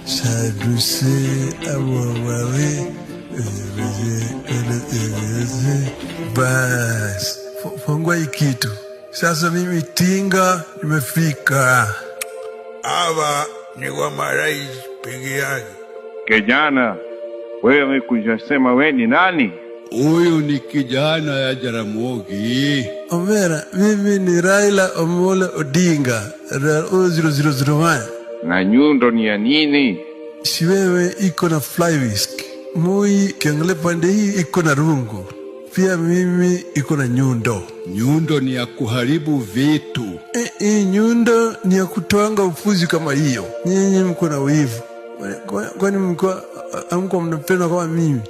Saduse awawawe bas fungua ikitu sasa. Mimi Tinga nimefika hapa, ni kwa marais peke yake. Kijana, wewe umekujasema wewe ni nani? Huyu ni kijana ya Jaramogi. Omera, mimi ni Raila Amolo Odinga, 0001. Na nyundo ni ya nini? Siwewe iko na fly whisk. Mui kiangalia pande hii iko na rungu. Pia mimi iko na nyundo. Nyundo ni ya kuharibu vitu. Nyundo ni ya kutoanga ufuzi kama hiyo. Nyinyi mko na wivu. Kwani mko mnapenda kama mimi?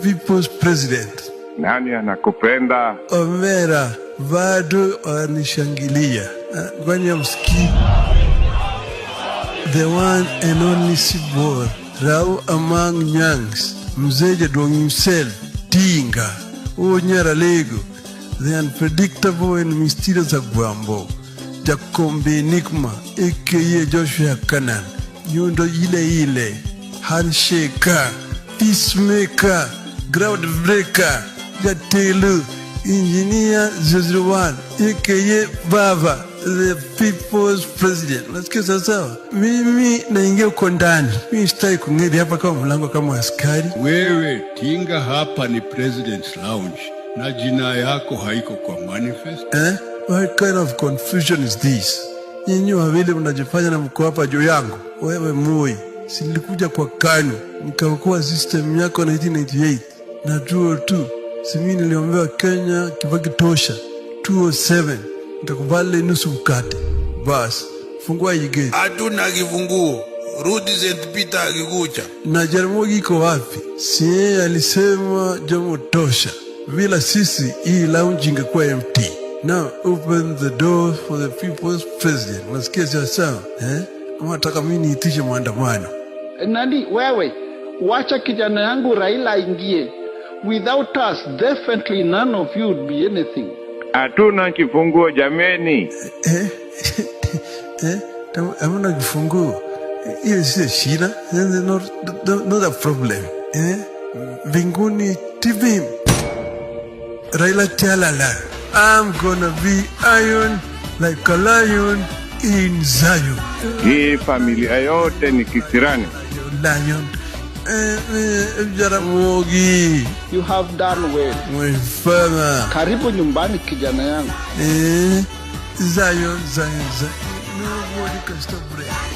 People's president. Nani anakupenda? Omera, bado anishangilia. Kwani amsikii? The one and only Sibor, Rao among Nyangs, Mzee Jadwong himself, Tinga, Onyara Lego, the unpredictable and mysterious Agwambo, Jakombe Nikma, aka Joshua Kanan, Nyundo ile, Handshaker, Peacemaker, Groundbreaker, Jatelu, Engineer 001, aka Baba, the people's president. Nasikia sawa. Mimi naingia uko ndani. Mimi sitaki kung'edi hapa kama mlango kama askari. Wewe Tinga, hapa ni President's Lounge na jina yako haiko kwa manifest. What kind of confusion is this? Nyinyi wawili mnajifanya na mko hapa juu yangu. Wewe Moi, si nilikuja kwa KANU nikaokoa system yako 1998 na 202. Si mimi niliombewa Kenya Kibaki tosha 207. Nitakubali nusu mkate. Bas, fungua hii gate. Hatuna kifunguo. Rudi St. Peter akikuja. Na Jaramogi iko wapi? Si yeye alisema Jomo tosha. Bila sisi hii lounge ingekuwa empty. Now open the door for the people's president. Nasikia sawa? Unataka mimi niitishe maandamano? Nani wewe? Wacha kijana yangu Raila aingie. Without us, definitely none of you would be anything. Hatuna kifunguo jameni. Hamuna kifunguo. Hiyo si shida. Not a problem. Binguni TV. Raila Chalala. I'm gonna be iron like a lion in Zion. Hii familia yote ni kisirani. Lion. Jaramogi, you have done well. My father. Karibu nyumbani kijana yangu. Zion. Nobody can stop breaking.